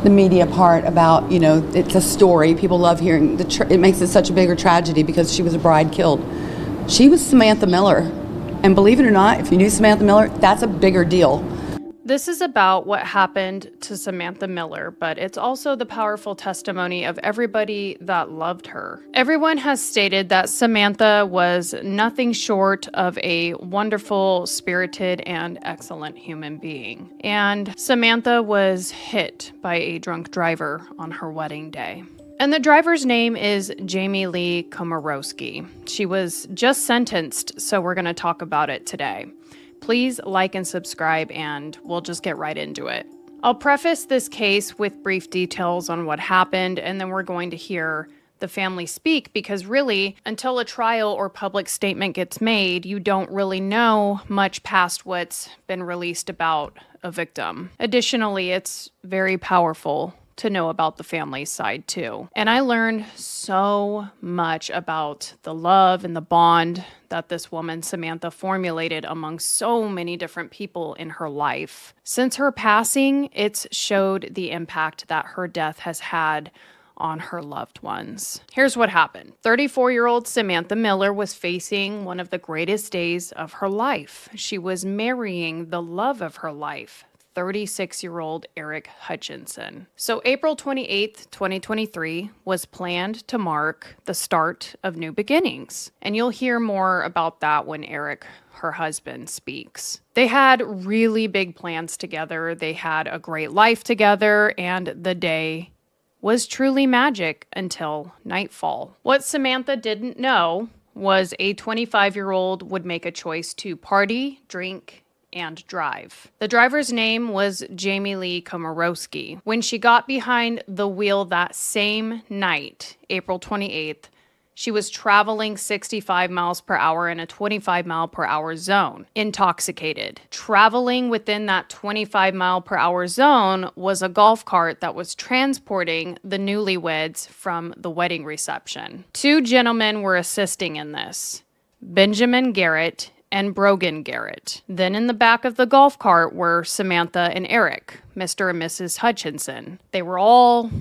the media part about, it's a story. People love hearing it makes it such a bigger tragedy because she was a bride killed. She was Samantha Miller. And believe it or not, if you knew Samantha Miller, that's a bigger deal. This is about what happened to Samantha Miller, but it's also the powerful testimony of everybody that loved her. Everyone has stated that Samantha was nothing short of a wonderful, spirited, and excellent human being. And Samantha was hit by a drunk driver on her wedding day. And the driver's name is Jamie Lee Komorowski. She was just sentenced, so we're going to talk about it today. Please like and subscribe, and we'll just get right into it. I'll preface this case with brief details on what happened, and then we're going to hear the family speak, because really, until a trial or public statement gets made, you don't really know much past what's been released about a victim. Additionally, it's very powerful to know about the family's side too. And I learned so much about the love and the bond that this woman, Samantha, formulated among so many different people in her life. Since her passing, it's showed the impact that her death has had on her loved ones. Here's what happened. 34-year-old Samantha Miller was facing one of the greatest days of her life. She was marrying the love of her life, 36-year-old Eric Hutchinson. So April 28th, 2023 was planned to mark the start of new beginnings. And you'll hear more about that when Eric, her husband, speaks. They had really big plans together. They had a great life together, and the day was truly magic until nightfall. What Samantha didn't know was a 25-year-old would make a choice to party, drink, and drive. The driver's name was Jamie Lee Komorowski. When she got behind the wheel that same night, April 28th, she was traveling 65 miles per hour in a 25 mile per hour zone, intoxicated. Traveling within that 25 mile per hour zone was a golf cart that was transporting the newlyweds from the wedding reception. Two gentlemen were assisting in this, Benjamin Garrett and Brogan Garrett. Then in the back of the golf cart were Samantha and Eric, Mr. and Mrs. Hutchinson. They were all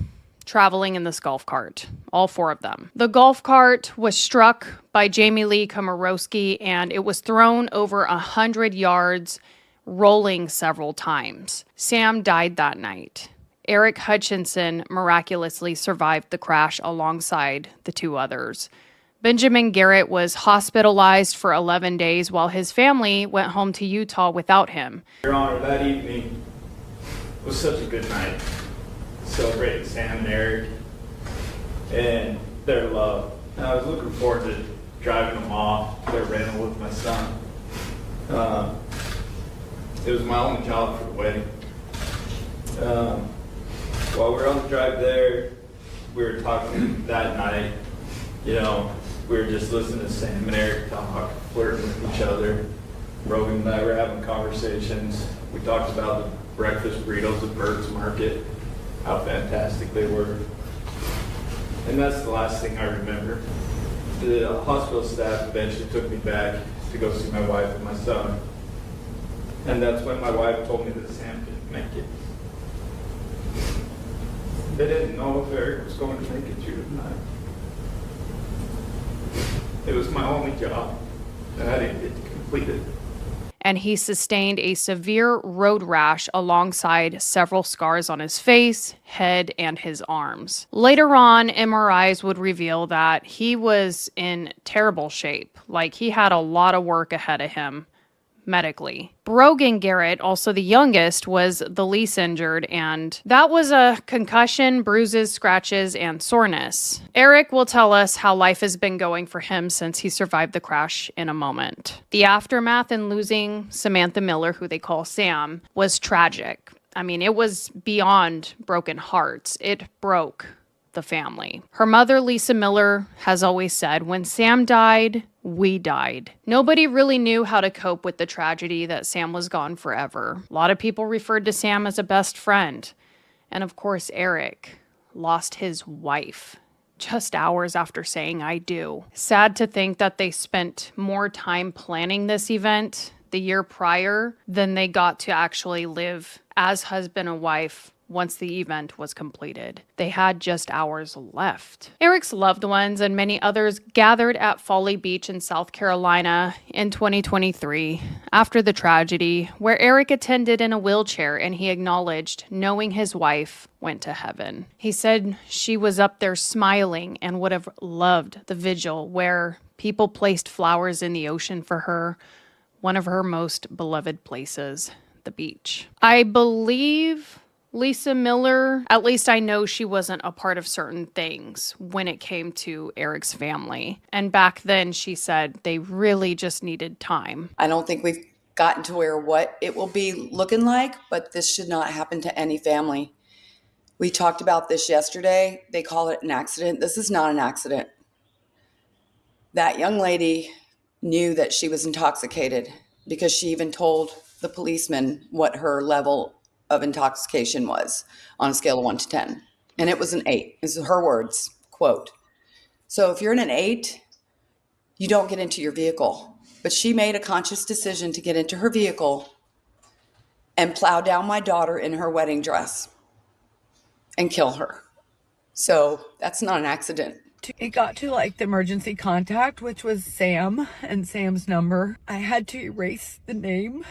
traveling in this golf cart, all four of them. The golf cart was struck by Jamie Lee Komorowski, and it was thrown over 100 yards, rolling several times. Sam died that night. Eric Hutchinson miraculously survived the crash alongside the two others. Benjamin Garrett was hospitalized for 11 days while his family went home to Utah without him. Your Honor, that evening was such a good night. Celebrating Sam and Eric and their love. And I was looking forward to driving them off their rental with my son. It was my only job for the wedding. While we were on the drive there, we were talking that night. We were just listening to Sam and Eric talk, flirting with each other. Brogan and I were having conversations. We talked about the breakfast burritos at Bird's Market, how fantastic they were. And that's the last thing I remember. The hospital staff eventually took me back to go see my wife and my son. And that's when my wife told me that Sam didn't make it. They didn't know if Eric was going to make it through the night. It was my only job, and I didn't get to complete it. And he sustained a severe road rash alongside several scars on his face, head, and his arms. Later on, MRIs would reveal that he was in terrible shape, like he had a lot of work ahead of him medically. Brogan Garrett, also the youngest, was the least injured, and that was a concussion, bruises, scratches, and soreness. Eric will tell us how life has been going for him since he survived the crash in a moment. The aftermath in losing Samantha Miller, who they call Sam, was tragic. I mean, it was beyond broken hearts. It broke the family. Her mother, Lisa Miller, has always said, when Sam died, we died. Nobody really knew how to cope with the tragedy that Sam was gone forever. A lot of people referred to Sam as a best friend. And of course, Eric lost his wife just hours after saying I do. Sad to think that they spent more time planning this event the year prior than they got to actually live as husband and wife once the event was completed. They had just hours left. Eric's loved ones and many others gathered at Folly Beach in South Carolina in 2023 after the tragedy, where Eric attended in a wheelchair and he acknowledged knowing his wife went to heaven. He said she was up there smiling and would have loved the vigil where people placed flowers in the ocean for her, one of her most beloved places, the beach. I believe Lisa Miller, at least I know she wasn't a part of certain things when it came to Eric's family. And back then she said they really just needed time. I don't think we've gotten to where what it will be looking like, but this should not happen to any family. We talked about this yesterday. They call it an accident. This is not an accident. That young lady knew that she was intoxicated because she even told the policeman what her level of intoxication was on a scale of 1 to 10. And it was an 8. This is her words, quote. So if you're in an 8, you don't get into your vehicle. But she made a conscious decision to get into her vehicle and plow down my daughter in her wedding dress and kill her. So that's not an accident. It got to like the emergency contact, which was Sam and Sam's number. I had to erase the name.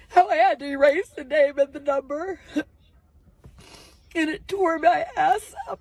How I had to erase the name and the number. And it tore my ass up.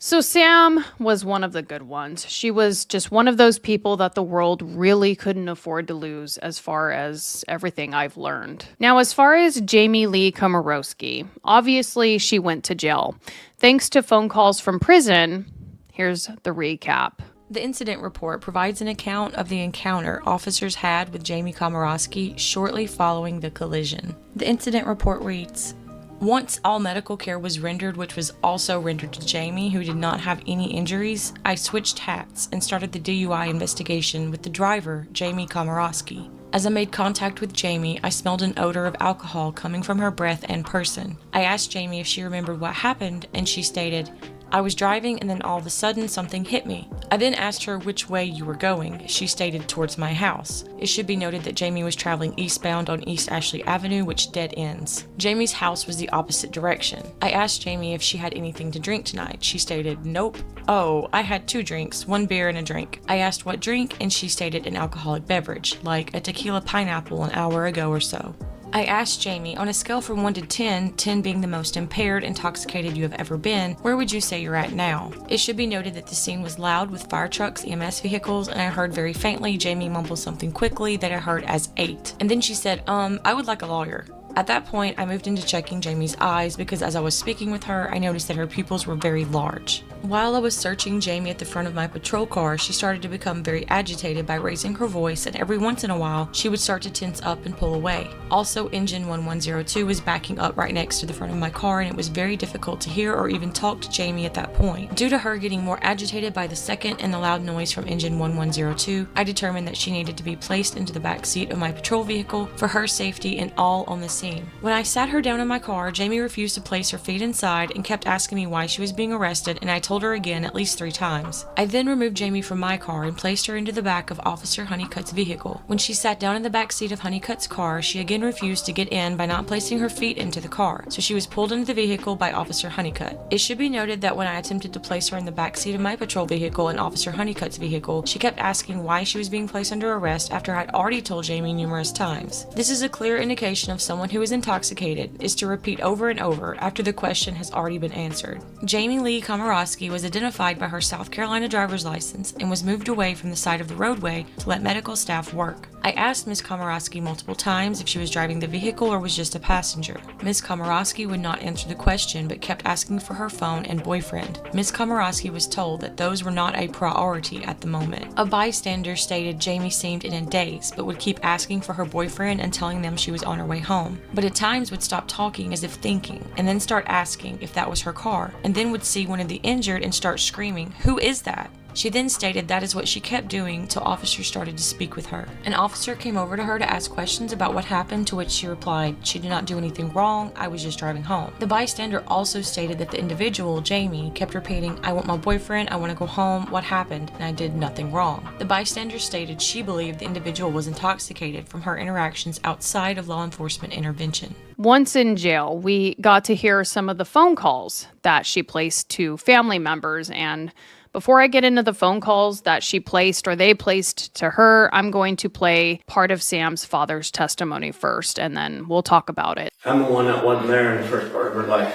So Sam was one of the good ones. She was just one of those people that the world really couldn't afford to lose as far as everything I've learned. Now, as far as Jamie Lee Komorowski, obviously she went to jail. Thanks to phone calls from prison, here's the recap. The incident report provides an account of the encounter officers had with Jamie Komorowski shortly following the collision. The incident report reads, "Once all medical care was rendered, which was also rendered to Jamie, who did not have any injuries, I switched hats and started the DUI investigation with the driver, Jamie Komorowski. As I made contact with Jamie, I smelled an odor of alcohol coming from her breath and person. I asked Jamie if she remembered what happened, and she stated, I was driving and then all of a sudden something hit me. I then asked her which way you were going. She stated towards my house. It should be noted that Jamie was traveling eastbound on East Ashley Avenue, which dead ends. Jamie's house was the opposite direction. I asked Jamie if she had anything to drink tonight. She stated, nope. Oh, I had 2 drinks, 1 beer and a drink. I asked what drink, and she stated an alcoholic beverage, like a tequila pineapple an hour ago or so. I asked Jamie, on a scale from 1 to 10, 10 being the most impaired, intoxicated you have ever been, where would you say you're at now? It should be noted that the scene was loud with fire trucks, EMS vehicles, and I heard very faintly Jamie mumble something quickly that I heard as 8. And then she said, I would like a lawyer. At that point, I moved into checking Jamie's eyes because as I was speaking with her, I noticed that her pupils were very large. While I was searching Jamie at the front of my patrol car, she started to become very agitated by raising her voice, and every once in a while, she would start to tense up and pull away. Also, engine 1102 was backing up right next to the front of my car, and it was very difficult to hear or even talk to Jamie at that point. Due to her getting more agitated by the second and the loud noise from engine 1102, I determined that she needed to be placed into the back seat of my patrol vehicle for her safety and all on the scene. When I sat her down in my car, Jamie refused to place her feet inside and kept asking me why she was being arrested, and I told her again at least 3 times. I then removed Jamie from my car and placed her into the back of Officer Honeycutt's vehicle. When she sat down in the back seat of Honeycutt's car, she again refused to get in by not placing her feet into the car, so she was pulled into the vehicle by Officer Honeycutt. It should be noted that when I attempted to place her in the back seat of my patrol vehicle and Officer Honeycutt's vehicle, she kept asking why she was being placed under arrest after I'd already told Jamie numerous times. This is a clear indication of someone who is intoxicated, is to repeat over and over after the question has already been answered. Jamie Lee Komorowski was identified by her South Carolina driver's license and was moved away from the side of the roadway to let medical staff work. I asked Ms. Komorowski multiple times if she was driving the vehicle or was just a passenger. Ms. Komorowski would not answer the question but kept asking for her phone and boyfriend. Ms. Komorowski was told that those were not a priority at the moment. A bystander stated Jamie seemed in a daze but would keep asking for her boyfriend and telling them she was on her way home, but at times would stop talking as if thinking and then start asking if that was her car, and then would see one of the injured and start screaming, "Who is that?" She then stated that is what she kept doing till officers started to speak with her. An officer came over to her to ask questions about what happened, to which she replied, "She did not do anything wrong, I was just driving home." The bystander also stated that the individual, Jamie, kept repeating, "I want my boyfriend, I want to go home, what happened? And I did nothing wrong." The bystander stated she believed the individual was intoxicated from her interactions outside of law enforcement intervention. Once in jail, we got to hear some of the phone calls that she placed to family members. And before I get into the phone calls that she placed or they placed to her, I'm going to play part of Sam's father's testimony first, and then we'll talk about it. I'm the one that wasn't there in the first part of her life.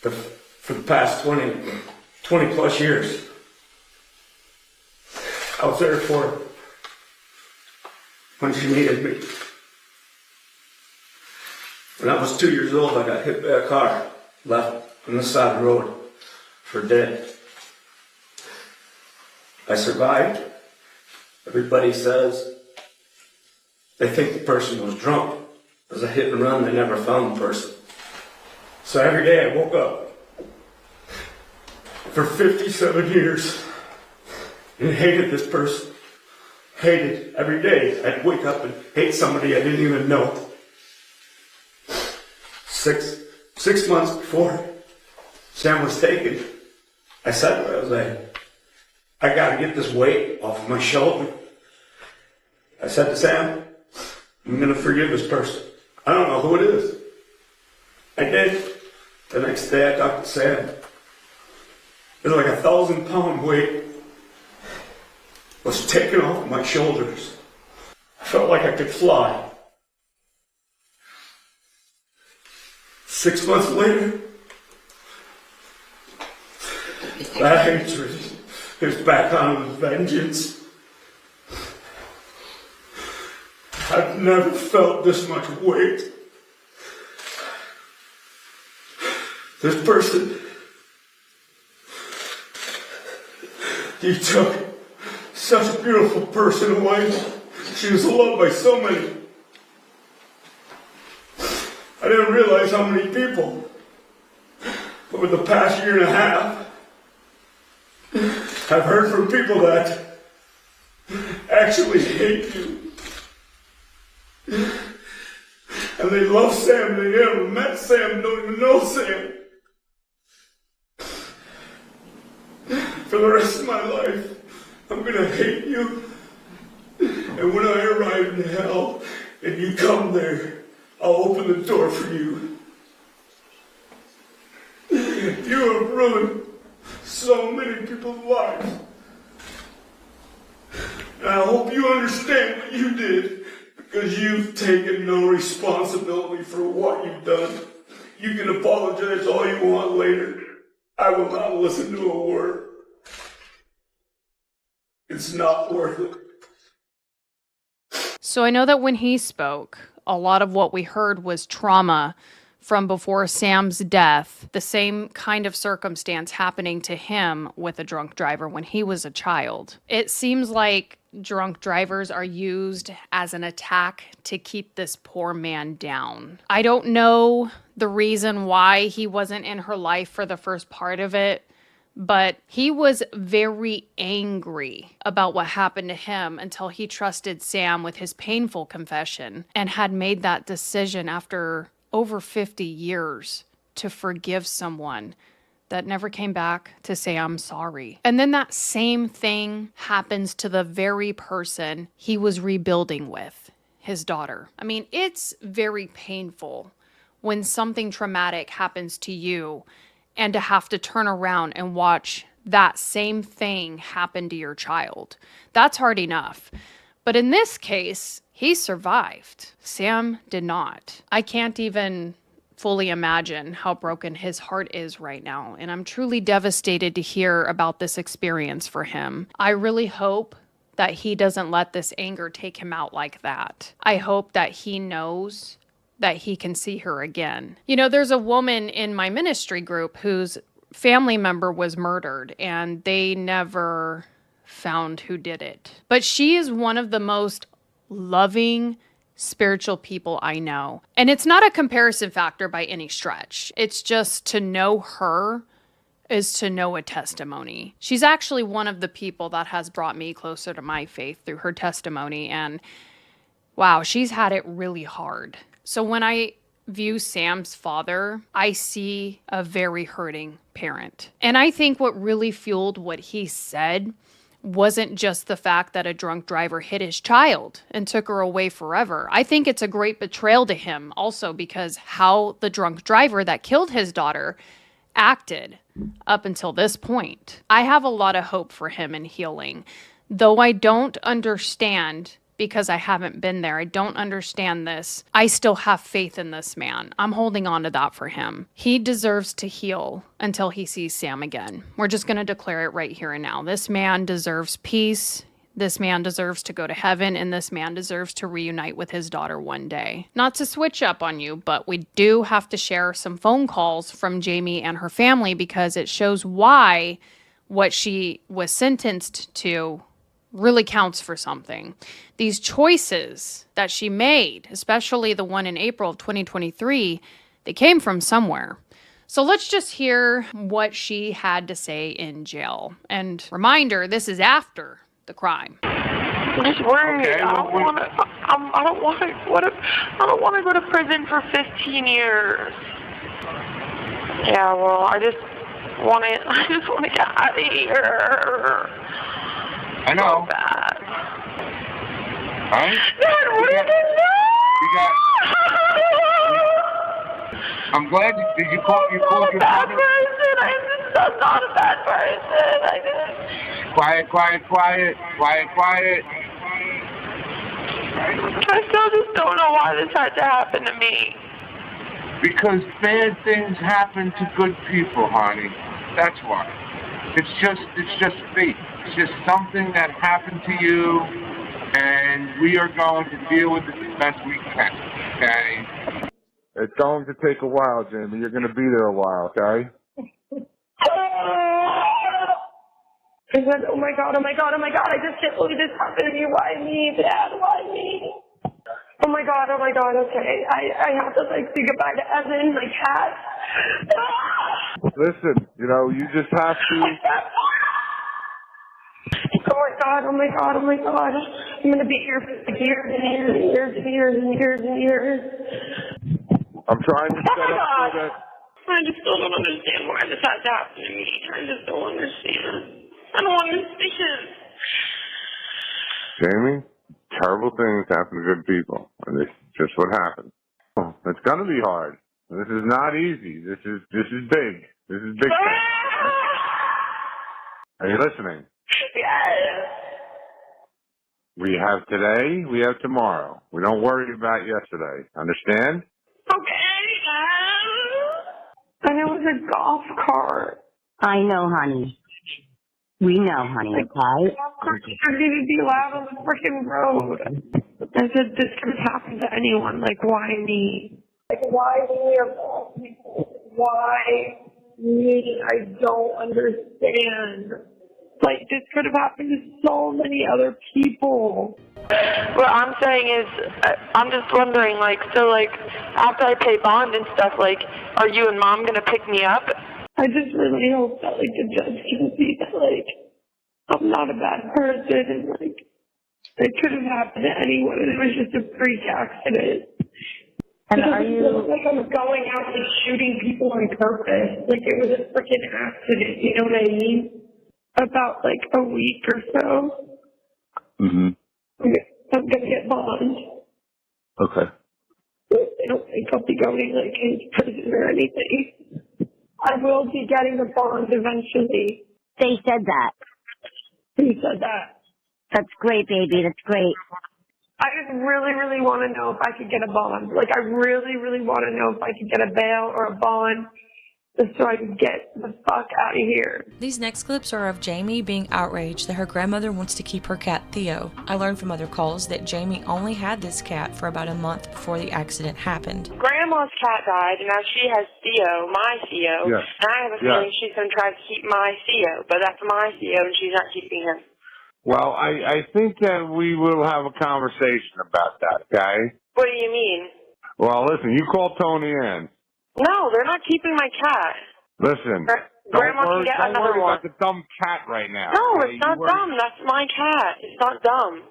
For the past 20 plus years. I was there for her when she needed me. When I was 2 years old, I got hit by a car, left on the side of the road for dead. I survived. Everybody says they think the person was drunk. It was a hit and run, they never found the person. So every day I woke up for 57 years and hated this person. Hated every day. I'd wake up and hate somebody I didn't even know. Six months before Sam was taken, I said to her, I was like, I gotta get this weight off of my shoulder. I said to Sam, I'm gonna forgive this person. I don't know who it is. I did. The next day I talked to Sam. It was like 1,000-pound weight was taken off my shoulders. I felt like I could fly. 6 months later, that hatred is back on with vengeance. I've never felt this much weight. This person, you took such a beautiful person away. She was loved by so many. I didn't realize how many people over the past year and a half I've heard from people that actually hate you. And they love Sam, they never met Sam, don't even know Sam. For the rest of my life, I'm gonna hate you. And when I arrive in hell and you come there, I'll open the door for you. You have ruined so many people's lives. And I hope you understand what you did, because you've taken no responsibility for what you've done. You can apologize all you want later. I will not listen to a word. It's not worth it. So I know that when he spoke, a lot of what we heard was trauma from before Sam's death, the same kind of circumstance happening to him with a drunk driver when he was a child. It seems like drunk drivers are used as an attack to keep this poor man down. I don't know the reason why he wasn't in her life for the first part of it, but he was very angry about what happened to him until he trusted Sam with his painful confession and had made that decision after over 50 years to forgive someone that never came back to say, I'm sorry. And then that same thing happens to the very person he was rebuilding with, his daughter. I mean, it's very painful when something traumatic happens to you and to have to turn around and watch that same thing happen to your child. That's hard enough. But in this case, he survived. Sam did not. I can't even fully imagine how broken his heart is right now. And I'm truly devastated to hear about this experience for him. I really hope that he doesn't let this anger take him out like that. I hope that he knows that he can see her again. You know, there's a woman in my ministry group whose family member was murdered and they never found who did it. But she is one of the most loving, spiritual people I know. And it's not a comparison factor by any stretch. It's just to know her is to know a testimony. She's actually one of the people that has brought me closer to my faith through her testimony. And wow, she's had it really hard. So when I view Sam's father, I see a very hurting parent. And I think what really fueled what he said wasn't just the fact that a drunk driver hit his child and took her away forever. I think it's a great betrayal to him also because how the drunk driver that killed his daughter acted up until this point. I have a lot of hope for him in healing, though I don't understand because I haven't been there. I don't understand this. I still have faith in this man. I'm holding on to that for him. He deserves to heal until he sees Sam again. We're just going to declare it right here and now. This man deserves peace. This man deserves to go to heaven, and this man deserves to reunite with his daughter one day. Not to switch up on you, but we do have to share some phone calls from Jamie and her family because it shows why what she was sentenced to really counts for something. These choices that she made, especially the one in April of 2023, they came from somewhere. So let's just hear what she had to say in jail. And reminder, this is after the crime. I'm just worried. Okay, I don't want to go to prison for 15 years. Yeah, well, I just want to get out of here. I know. So bad. Right? Dad, what did you do? I'm glad. Did you call? You called your bad father? person. I'm not a bad person. I didn't. Quiet. I still just don't know why this had to happen to me. Because bad things happen to good people, honey. That's why. It's just fate. It's just something that happened to you, and we are going to deal with it the best we can, okay? It's going to take a while, Jamie. You're going to be there a while, okay? I said, oh my God, I just can't believe this happened to me. Why me, Dad? Why me? Oh my God, okay. I have to, say goodbye to Evan, my cat. Listen, you just have to... Oh my God. I'm going to be here for years. I'm trying to set up so that... I just still don't understand why this had to happen to me. I just don't understand. I don't understand. Jamie, terrible things happen to good people. And this is just what happens. Oh, it's going to be hard. This is not easy. This is big. This is big time. Are you listening? Yes. We have today, we have tomorrow. We don't worry about yesterday. Understand? Okay. And it was a golf cart. I know, honey. We know, honey, okay? Golf cart doesn't even be allowed on the freaking road. I said, this could happen to anyone. Why me? Why me of all people? Why me? I don't understand. This could have happened to so many other people. What I'm saying is, I'm just wondering, after I pay bond and stuff, are you and Mom going to pick me up? I just really hope that, the judge can see that, I'm not a bad person, and, it could have happened to anyone, and it was just a freak accident. And are you... I'm going out, shooting people on purpose. It was a freaking accident, you know what I mean? About, a week or so. Mm-hmm. I'm going to get bond. Okay. I don't think I'll be going, into prison or anything. I will be getting a bond eventually. They said that. Who said that? That's great, baby. That's great. I just really, really want to know if I could get a bond. I really, really want to know if I could get a bail or a bond just so I can get the fuck out of here. These next clips are of Jamie being outraged that her grandmother wants to keep her cat Theo. I learned from other calls that Jamie only had this cat for about a month before the accident happened. Grandma's cat died, and now she has Theo, my Theo. Yes. And I have a feeling she's going to try to keep my Theo, but that's my Theo, and she's not keeping him. Well, I think that we will have a conversation about that, okay? What do you mean? Well, listen, you call Tony Ann. No, they're not keeping my cat. Listen, Grandma can get Don't another worry one. about the dumb cat right now. No, okay? it's not dumb. That's my cat. It's not dumb.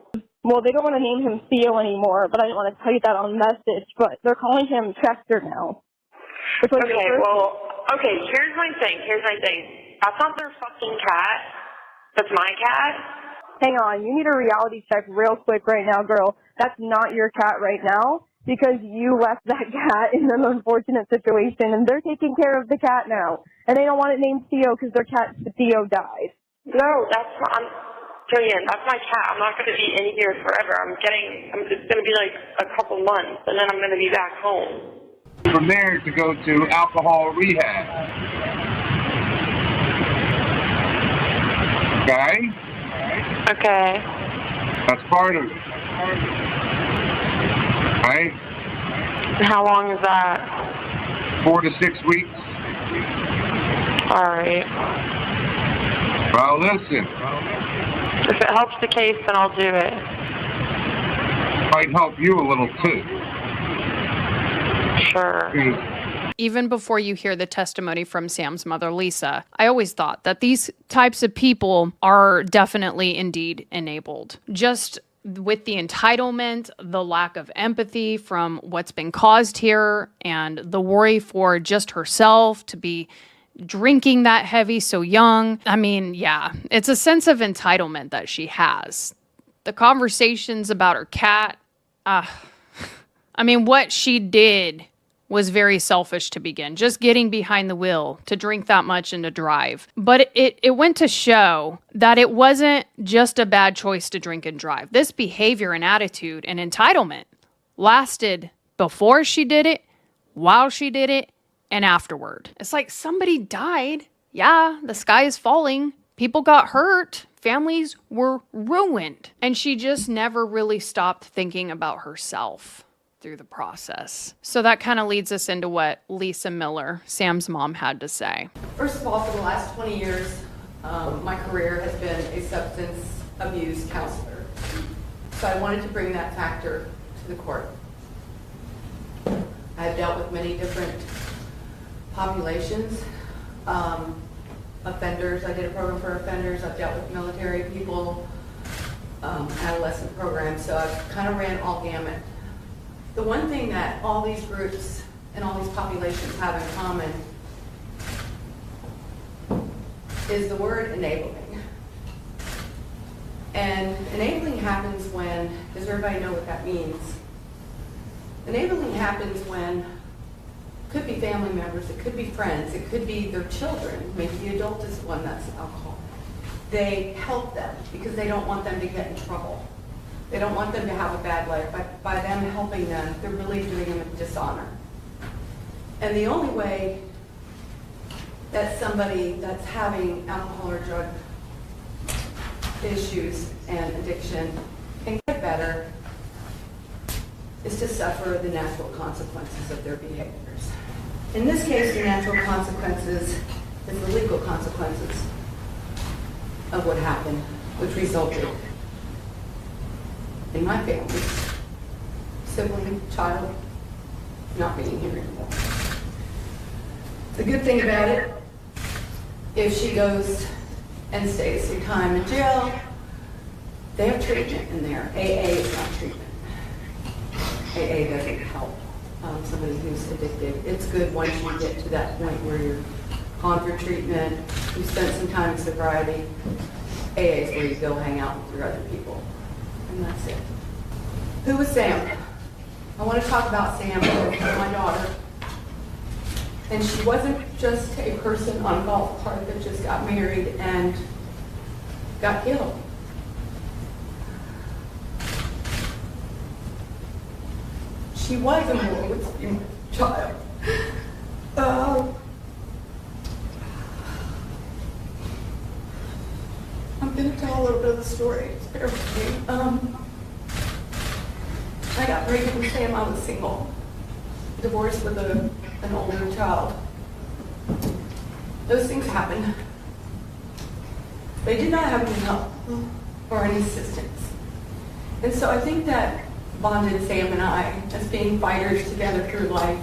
Well, they don't want to name him Theo anymore, but I didn't want to tell you that on message, but they're calling him Chester now. Okay, here's my thing. That's not their fucking cat. That's my cat. Hang on, you need a reality check real quick right now, girl. That's not your cat right now, because you left that cat in an unfortunate situation, and they're taking care of the cat now. And they don't want it named Theo because their cat Theo died. No, that's not. Julian, that's my cat. I'm not going to be in here forever. It's going to be like a couple months, and then I'm going to be back home. From there to go to alcohol rehab. Okay? Okay. That's part of it. Right? How long is that? 4 to 6 weeks. All right. Well, listen. If it helps the case, then I'll do it. Might help you a little too. Sure. Even before you hear the testimony from Sam's mother, Lisa, I always thought that these types of people are definitely indeed enabled. Just with the entitlement, the lack of empathy from what's been caused here, and the worry for just herself to be drinking that heavy so young. I mean, yeah, it's a sense of entitlement that she has. The conversations about her cat, I mean, what she did was very selfish to begin. Just getting behind the wheel to drink that much and to drive. But it went to show that it wasn't just a bad choice to drink and drive. This behavior and attitude and entitlement lasted before she did it, while she did it, and afterward. It's like somebody died. Yeah, the sky is falling. People got hurt. Families were ruined. And she just never really stopped thinking about herself through the process. So that kind of leads us into what Lisa Miller, Sam's mom, had to say. First of all, for the last 20 years, my career has been a substance abuse counselor. So I wanted to bring that factor to the court. I have dealt with many different populations, offenders. I did a program for offenders. I've dealt with military people, adolescent programs. So I've kind of ran all gamut. The one thing that all these groups and all these populations have in common is the word enabling. And enabling happens when, does everybody know what that means? Enabling happens when, it could be family members, it could be friends, it could be their children, maybe the adult is the one that's alcoholic. They help them because they don't want them to get in trouble. They don't want them to have a bad life. By them helping them, they're really doing them a dishonor. And the only way that somebody that's having alcohol or drug issues and addiction can get better is to suffer the natural consequences of their behaviors. In this case, the natural consequences is the legal consequences of what happened, which resulted in my family, sibling, child, not being here anymore. The good thing about it, if she goes and stays some time in jail, they have treatment in there. AA is not treatment. AA doesn't help somebody who's addicted. It's good once you get to that point where you're on for treatment, you spent some time in sobriety. AA is where you go hang out with your other people. And that's it. Who was Sam? I want to talk about Sam, my daughter. And she wasn't just a person on a golf cart that just got married and got killed. She was a woman child. I'm going to tell a little bit of the story. Bear with me. I got pregnant with Sam. I was single, divorced with an older child. Those things happened. They did not have any help or any assistance. And so I think that bonded Sam and I as being fighters together through life,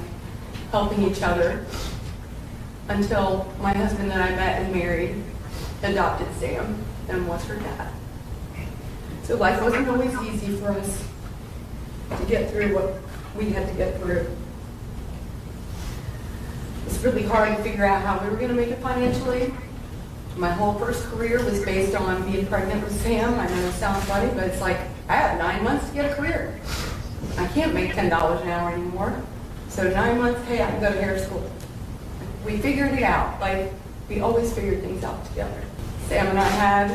helping each other. until my husband that I met and married adopted Sam and was her dad. So life wasn't always easy for us to get through what we had to get through. It was really hard to figure out how we were going to make it financially. My whole first career was based on being pregnant with Sam. I know it sounds funny, but it's like I have 9 months to get a career. I can't make $10 an hour anymore. So 9 months, hey, I can go to hair school. We figured it out. Like, we always figured things out together. Sam and I had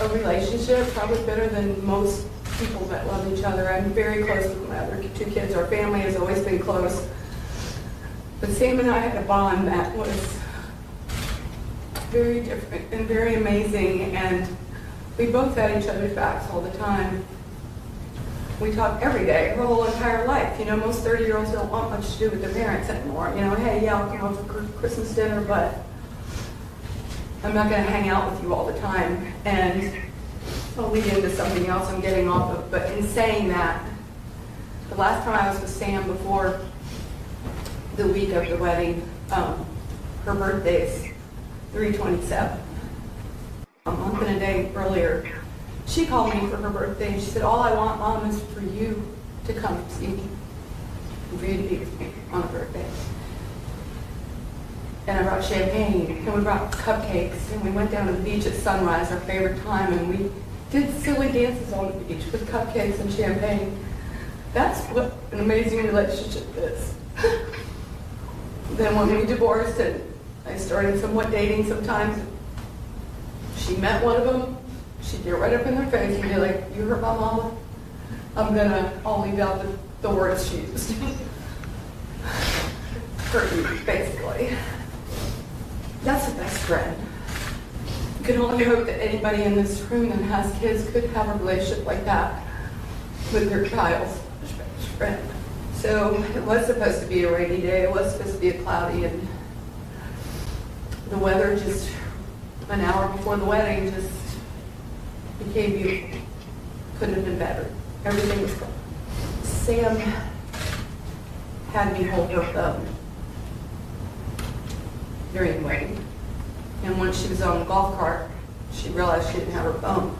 a relationship probably better than most people that love each other. I'm very close with my other 2 kids. Our family has always been close. But Sam and I had a bond that was very different and very amazing, and we both had each other's backs all the time. We talk every day, our whole entire life. You know, most 30-year-olds don't want much to do with their parents anymore. You know, hey, yeah, I'll come over for Christmas dinner, but I'm not going to hang out with you all the time. And I'll lead into something else I'm getting off of. But in saying that, the last time I was with Sam before the week of the wedding, her birthday's 3/27. A month and a day earlier, she called me for her birthday and she said, all I want, Mom, is for you to come see me, and for you to be with me on her birthday. And I brought champagne, and we brought cupcakes, and we went down to the beach at sunrise, our favorite time, and we did silly dances on the beach with cupcakes and champagne. That's what an amazing relationship is. Then when we divorced and I started somewhat dating sometimes, she met one of them, she'd get right up in their face and be like, you hurt my mama? I'll leave out the words she used. Hurt you, basically. That's a best friend. You can only hope that anybody in this room that has kids could have a relationship like that with their child's best friend. So it was supposed to be a rainy day, it was supposed to be a cloudy, and the weather just an hour before the wedding just became beautiful. Couldn't have been better. Everything was good. Sam had me hold her thumb during the wedding. And once she was on the golf cart, she realized she didn't have her phone.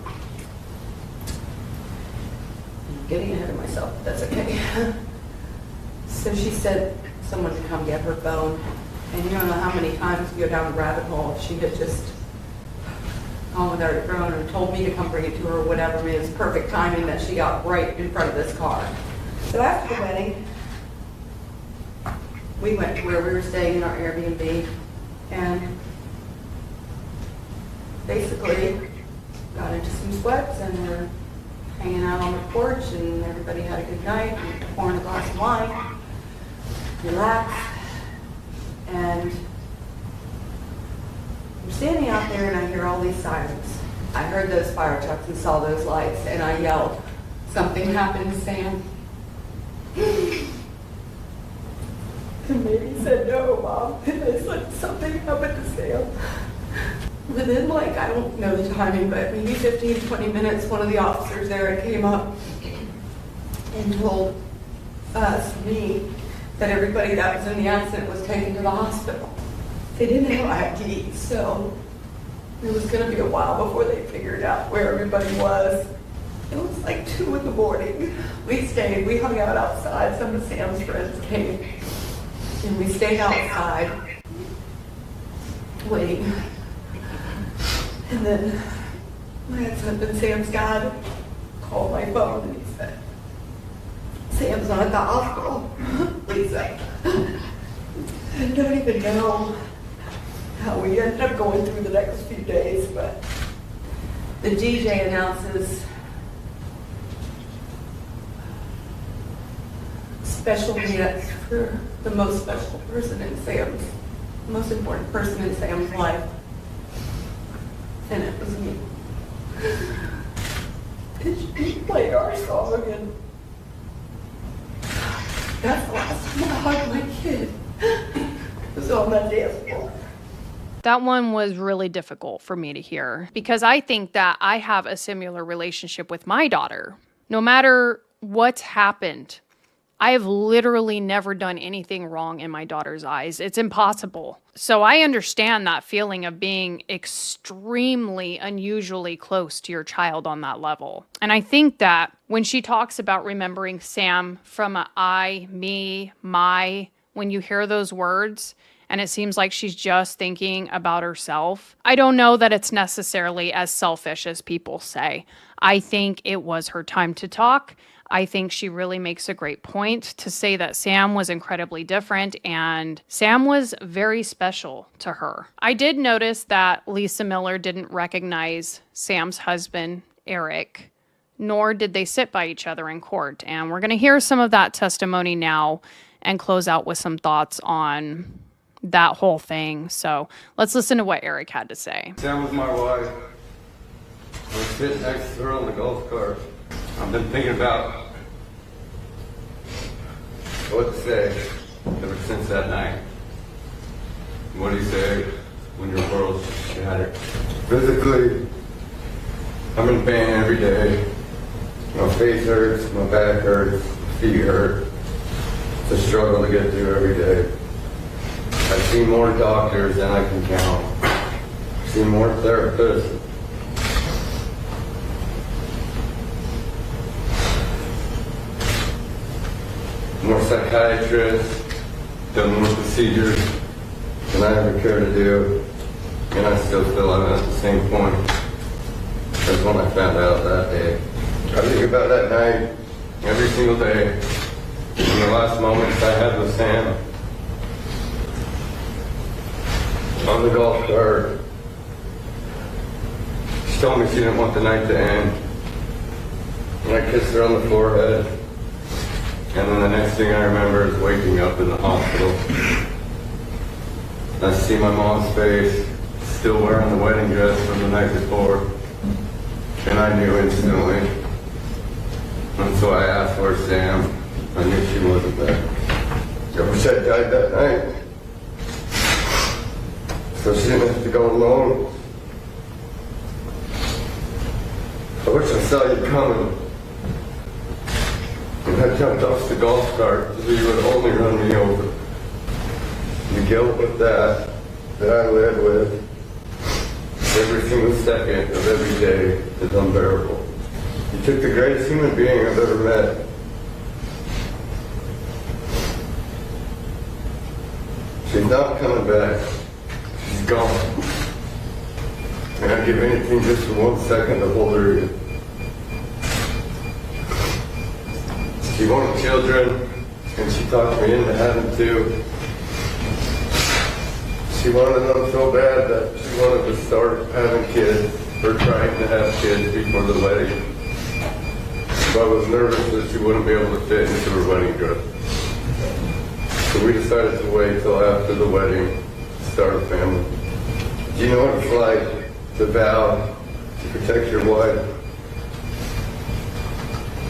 I'm getting ahead of myself, but that's okay. So she said someone to come get her phone. And you don't know how many times we go down the rabbit hole. She had just gone without her phone and told me to come bring it to her or whatever. I mean, it was perfect timing that she got right in front of this car. So after the wedding, we went to where we were staying in our Airbnb and basically got into some sweats and were hanging out on the porch and everybody had a good night and pouring a glass of wine, relaxed. And I'm standing out there and I hear all these sirens. I heard those fire trucks and saw those lights and I yelled, something happened to Sam. And baby said, no, Mom. And I said, something happened to Sam. Within I don't know the timing, but maybe 15, 20 minutes, one of the officers there came up and told me, that everybody that was in the accident was taken to the hospital. They didn't have ID, so it was going to be a while before they figured out where everybody was. It was 2 in the morning. We stayed, we hung out outside. Some of Sam's friends came, and we stayed outside, waiting. And then my ex-husband, Sam's dad, called my phone and he said, Sam's not at the hospital, Lisa. I don't even know how we ended up going through the next few days, but the DJ announces special meetups for the most special person in Sam's, most important person in Sam's life. And it was me. And she played our song and that's the last time I hugged my kid. It was on that dance floor. That one was really difficult for me to hear because I think that I have a similar relationship with my daughter. No matter what's happened, I have literally never done anything wrong in my daughter's eyes. It's impossible. So I understand that feeling of being extremely unusually close to your child on that level. And I think that when she talks about remembering Sam from a I, me, my, when you hear those words, and it seems like she's just thinking about herself, I don't know that it's necessarily as selfish as people say. I think it was her time to talk. I think she really makes a great point to say that Sam was incredibly different and Sam was very special to her. I did notice that Lisa Miller didn't recognize Sam's husband, Eric, nor did they sit by each other in court. And we're going to hear some of that testimony now and close out with some thoughts on that whole thing. So let's listen to what Eric had to say. Sam was my wife. I was sitting next to her on the golf cart. I've been thinking about what to say ever since that night. What do you say when your world's shattered? Physically, I'm in pain every day. My face hurts, my back hurts, my feet hurt. It's a struggle to get through every day. I've seen more doctors than I can count. I've seen more therapists. More psychiatrists, done more procedures than I ever care to do, and I still feel I'm at the same point as when I found out that day. I think about that night every single day, and the last moments I had with Sam on the golf cart. She told me she didn't want the night to end, and I kissed her on the forehead. And then the next thing I remember is waking up in the hospital. I see my mom's face, still wearing the wedding dress from the night before. And I knew instantly. And so I asked where's Sam. I knew she wasn't there. I wish I died that night. So she didn't have to go alone. I wish I saw you coming. And I jumped off the golf cart so you would only run me over. The guilt with that I live with every single second of every day is unbearable. You took the greatest human being I've ever met. She's not coming back. She's gone. And I'd give anything just for 1 second to hold her again. She wanted children, and she talked me into having two. She wanted them so bad that she wanted to start having kids, or trying to have kids before the wedding. But I was nervous that she wouldn't be able to fit into her wedding dress. So we decided to wait till after the wedding to start a family. Do you know what it's like to vow to protect your wife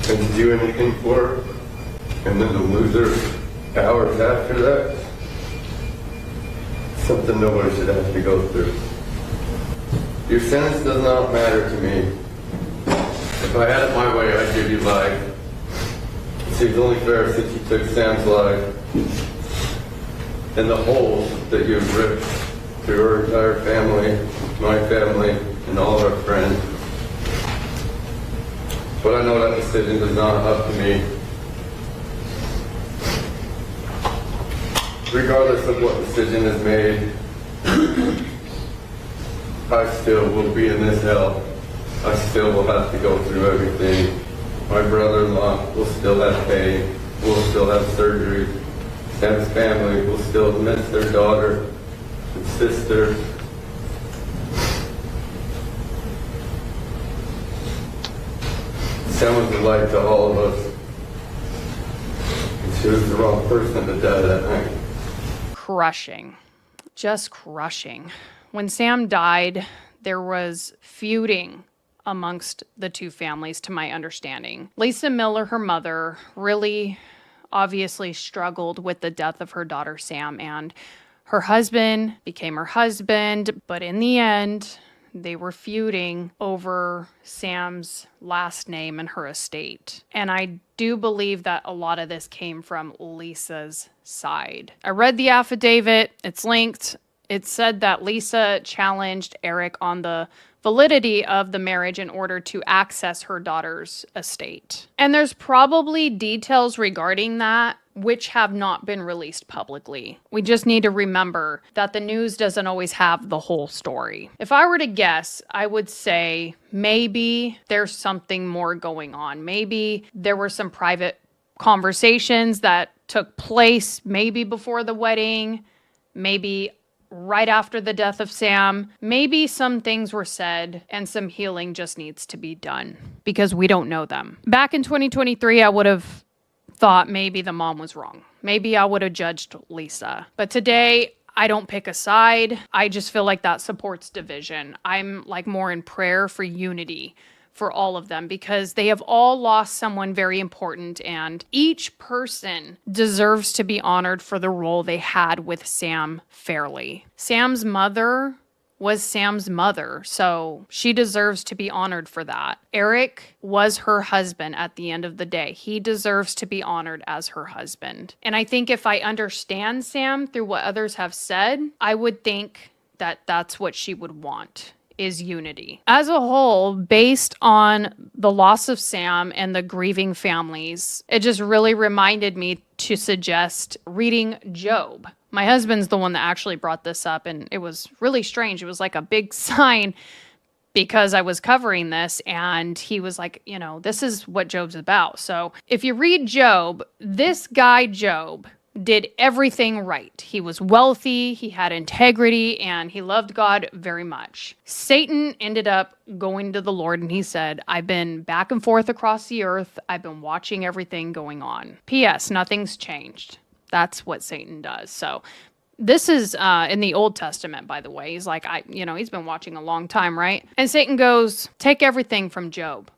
and to do anything for her, and then to lose her hours after that? Something nobody should have to go through. Your sentence does not matter to me. If I had it my way, I'd give you life. It seems only fair since you took Sam's life and the holes that you've ripped through her entire family, my family, and all of our friends. But I know that decision is not up to me. Regardless of what decision is made, I still will be in this hell. I still will have to go through everything. My brother-in-law will still have pain. We'll still have surgery. Sam's family will still miss their daughter and sister. Sam was a light to all of us. And she was the wrong person to die that night. Crushing. Just crushing. When Sam died, there was feuding amongst the two families, to my understanding. Lisa Miller, her mother, really obviously struggled with the death of her daughter Sam, and her husband became her husband, but in the end, they were feuding over Sam's last name and her estate. And I do believe that a lot of this came from Lisa's side. I read the affidavit, it's linked. It said that Lisa challenged Eric on the validity of the marriage in order to access her daughter's estate. And there's probably details regarding that which have not been released publicly. We just need to remember that the news doesn't always have the whole story. If I were to guess, I would say maybe there's something more going on. Maybe there were some private conversations that took place maybe before the wedding, maybe right after the death of Sam. Maybe some things were said and some healing just needs to be done because we don't know them. Back in 2023, I would have thought maybe the mom was wrong. Maybe I would have judged Lisa. But today, I don't pick a side. I just feel like that supports division. I'm like more in prayer for unity for all of them because they have all lost someone very important and each person deserves to be honored for the role they had with Sam fairly. Sam's mother was Sam's mother, so she deserves to be honored for that. Eric was her husband at the end of the day. He deserves to be honored as her husband. And I think if I understand Sam through what others have said, I would think that that's what she would want. Is unity. As a whole, based on the loss of Sam and the grieving families, it just really reminded me to suggest reading Job. My husband's the one that actually brought this up, and it was really strange. It was like a big sign because I was covering this, and he was like, this is what Job's about. So if you read Job, this guy Job did everything right. He was wealthy, he had integrity, and he loved God very much. Satan ended up going to the Lord and he said, I've been back and forth across the earth. I've been watching everything going on. P.S. Nothing's changed. That's what Satan does. So this is in the Old Testament, by the way. He's like, he's been watching a long time, right? And Satan goes, take everything from Job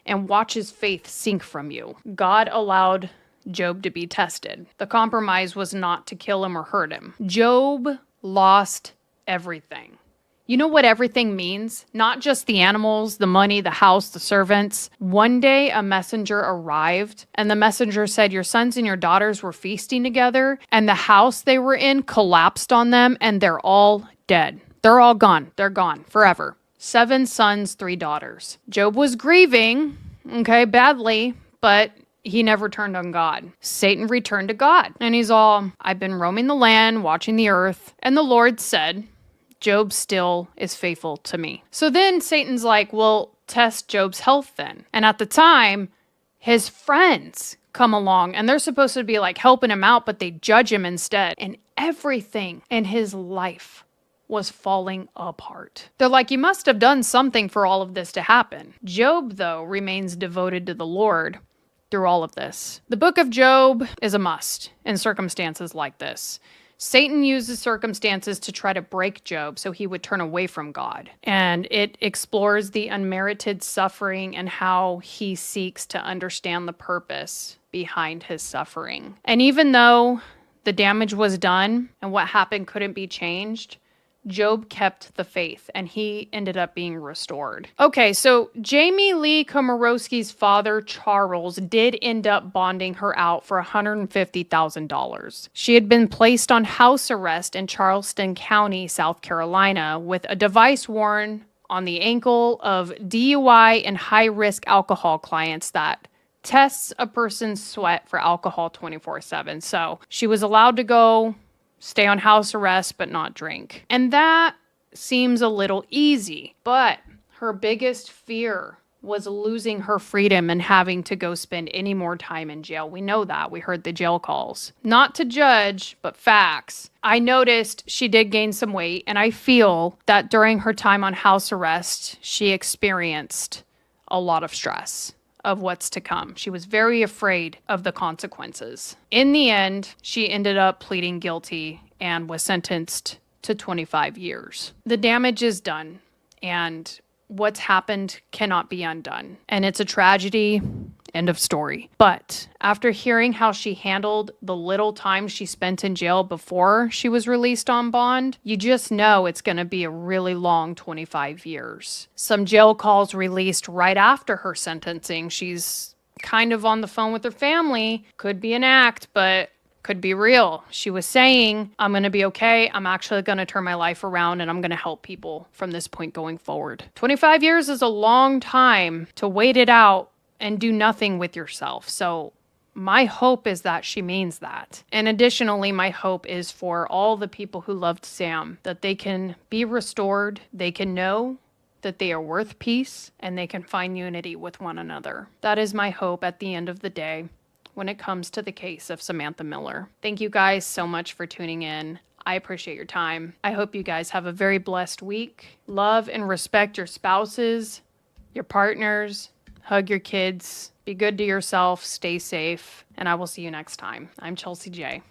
and watch his faith sink from you. God allowed Job to be tested. The compromise was not to kill him or hurt him. Job lost everything. You know what everything means? Not just the animals, the money, the house, the servants. One day a messenger arrived and the messenger said, your sons and your daughters were feasting together and the house they were in collapsed on them and they're all dead. They're all gone. They're gone forever. 7 sons, 3 daughters. Job was grieving, badly, but he never turned on God. Satan returned to God. And he's all, I've been roaming the land, watching the earth. And the Lord said, Job still is faithful to me. So then Satan's like, well, test Job's health then. And at the time, his friends come along and they're supposed to be like helping him out, but they judge him instead. And everything in his life was falling apart. They're like, you must have done something for all of this to happen. Job, though, remains devoted to the Lord through all of this. The book of Job is a must in circumstances like this. Satan uses circumstances to try to break Job so he would turn away from God. And it explores the unmerited suffering and how he seeks to understand the purpose behind his suffering. And even though the damage was done and what happened couldn't be changed, Job kept the faith and he ended up being restored. Okay, so Jamie Lee Komorowski's father, Charles, did end up bonding her out for $150,000. She had been placed on house arrest in Charleston County, South Carolina, with a device worn on the ankle of DUI and high-risk alcohol clients that tests a person's sweat for alcohol 24/7. So she was allowed to go stay on house arrest, but not drink. And that seems a little easy, but her biggest fear was losing her freedom and having to go spend any more time in jail. We know that. We heard the jail calls. Not to judge, but facts. I noticed she did gain some weight, and I feel that during her time on house arrest, she experienced a lot of stress of what's to come. She was very afraid of the consequences. In the end, she ended up pleading guilty and was sentenced to 25 years. The damage is done, and what's happened cannot be undone. And it's a tragedy, End of story. But after hearing how she handled the little time she spent in jail before she was released on bond, you just know it's going to be a really long 25 years. Some jail calls released right after her sentencing. She's kind of on the phone with her family. Could be an act, but could be real. She was saying, I'm going to be okay. I'm actually going to turn my life around and I'm going to help people from this point going forward. 25 years is a long time to wait it out and do nothing with yourself. So my hope is that she means that. And additionally, my hope is for all the people who loved Sam, that they can be restored, they can know that they are worth peace, and they can find unity with one another. That is my hope at the end of the day when it comes to the case of Samantha Miller. Thank you guys so much for tuning in. I appreciate your time. I hope you guys have a very blessed week. Love and respect your spouses, your partners, hug your kids, be good to yourself, stay safe, and I will see you next time. I'm Chelsea J.